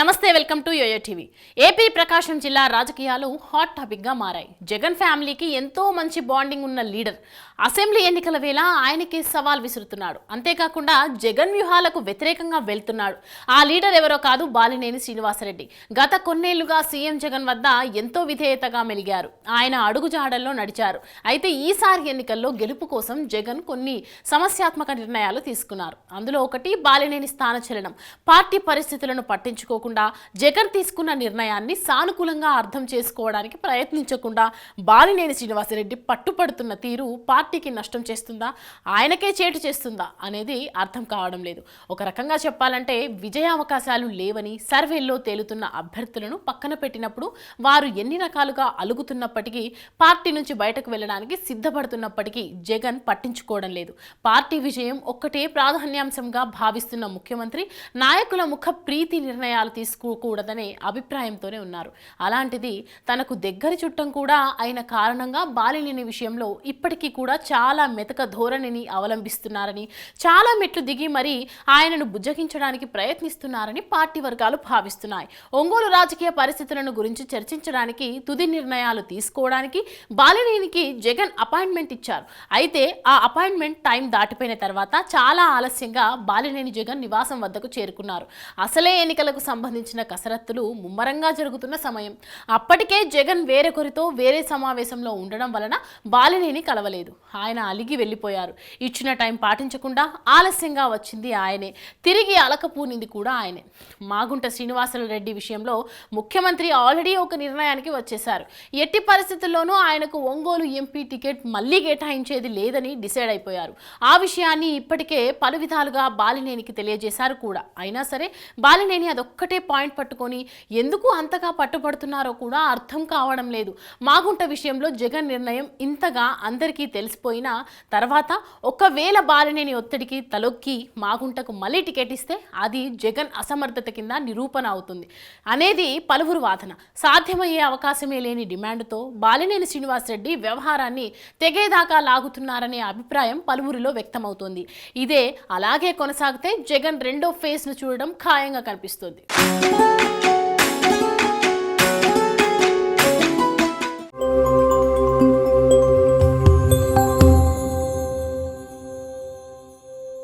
నమస్తే welcome to Yoyo TV. AP Prakasam జిల్లా రాజకీయాలు హాట్ టాపిక్ గా మారాయి. జగన్ ఫ్యామిలీకి ఎంతో మంచి బాండింగ్ ఉన్న లీడర్ అసెంబ్లీ ఎన్నికల వేళ ఆయనకి సవాల్ విసురుతున్నాడు. అంతేకాకుండా జగన్ వ్యూహాలకు వ్యతిరేకంగా వెళ్తున్నాడు. ఆ లీడర్ ఎవరో కాదు, బాలినేని శ్రీనివాసరెడ్డి. గత కొన్నేళ్లుగా సీఎం జగన్ వద్ద ఎంతో విధేయతగా మెలిగారు. ఆయన అడుగుజాడల్లో నడిచారు. అయితే ఈసారి ఎన్నికల్లో గెలుపు కోసం జగన్ కొన్ని సమస్యాత్మక నిర్ణయాలు తీసుకున్నారు. అందులో ఒకటి బాలినేని స్థానచలనం. పార్టీ పరిస్థితులను పట్టించుకోకుండా జగన్ తీసుకున్న నిర్ణయాన్ని సానుకూలంగా అర్థం చేసుకోవడానికి ప్రయత్నించకుండా బాలినేని శ్రీనివాసరెడ్డి పట్టుపడుతున్న తీరు పార్టీకి నష్టం చేస్తుందా, ఆయనకే చేటు చేస్తుందా అనేది అర్థం కావడం లేదు. ఒక రకంగా చెప్పాలంటే విజయ అవకాశాలు లేవని సర్వేల్లో తేలుతున్న అభ్యర్థులను పక్కన పెట్టినప్పుడు వారు ఎన్ని రకాలుగా అలుగుతున్నప్పటికీ, పార్టీ నుంచి బయటకు వెళ్ళడానికి సిద్ధపడుతున్నప్పటికీ జగన్ పట్టించుకోవడం లేదు. పార్టీ విజయం ఒక్కటే ప్రాధాన్యాంశంగా భావిస్తున్న ముఖ్యమంత్రి నాయకుల ముఖ ప్రీతి నిర్ణయాలు తీసుకోకూడదనే అభిప్రాయంతోనే ఉన్నారు. అలాంటిది తనకు దగ్గరి చుట్టం కూడా అయిన కారణంగా బాలినేని విషయంలో ఇప్పటికీ కూడా చాలా మెతక ధోరణిని అవలంబిస్తున్నారని, చాలా మెట్లు దిగి మరీ ఆయనను బుజ్జగించడానికి ప్రయత్నిస్తున్నారని పార్టీ వర్గాలు భావిస్తున్నాయి. ఒంగోలు రాజకీయ పరిస్థితులను గురించి చర్చించడానికి, తుది నిర్ణయాలు తీసుకోవడానికి బాలినేనికి జగన్ అపాయింట్మెంట్ ఇచ్చారు. అయితే ఆ అపాయింట్మెంట్ టైం దాటిపోయిన తర్వాత చాలా ఆలస్యంగా బాలినేని జగన్ నివాసం వద్దకు చేరుకున్నారు. అసలే ఎన్నికలకు సంబంధించిన కసరత్తులు ముమ్మరంగా జరుగుతున్న సమయం. అప్పటికే జగన్ వేరొకరితో వేరే సమావేశంలో ఉండడం వలన బాలినేని కలవలేదు. ఆయన అలిగి వెళ్ళిపోయారు. ఇచ్చిన టైం పాటించకుండా ఆలస్యంగా వచ్చింది ఆయనే, తిరిగి అలకపోనింది కూడా ఆయనే. మాగుంట శ్రీనివాసరెడ్డి విషయంలో ముఖ్యమంత్రి ఆల్రెడీ ఒక నిర్ణయానికి వచ్చేశారు. ఎట్టి పరిస్థితుల్లోనూ ఆయనకు ఒంగోలు ఎంపీ టికెట్ మళ్లీ కేటాయించేది లేదని డిసైడ్ అయిపోయారు. ఆ విషయాన్ని ఇప్పటికే పలు విధాలుగా బాలినేనికి తెలియజేశారు కూడా. అయినా సరే బాలినేని అదొక్కటే పాయింట్ పట్టుకొని ఎందుకు అంతగా పట్టుబడుతున్నారో కూడా అర్థం కావడం లేదు. మాగుంట విషయంలో జగన్ నిర్ణయం ఇంతగా అందరికీ తెలిసిపోయినా తర్వాత ఒకవేళ బాలినేని ఒత్తిడికి తలొక్కి మాగుంటకు మళ్ళీ టికెట్ ఇస్తే అది జగన్ అసమర్థత కింద నిరూపణ అవుతుంది అనేది పలువురు వాదన. సాధ్యమయ్యే అవకాశమే లేని డిమాండ్తో బాలినేని శ్రీనివాసరెడ్డి వ్యవహారాన్ని తెగేదాకా లాగుతున్నారనే అభిప్రాయం పలువురిలో వ్యక్తమవుతోంది. ఇదే అలాగే కొనసాగితే జగన్ రెండో ఫేజ్ ను చూడడం ఖాయంగా కనిపిస్తుంది.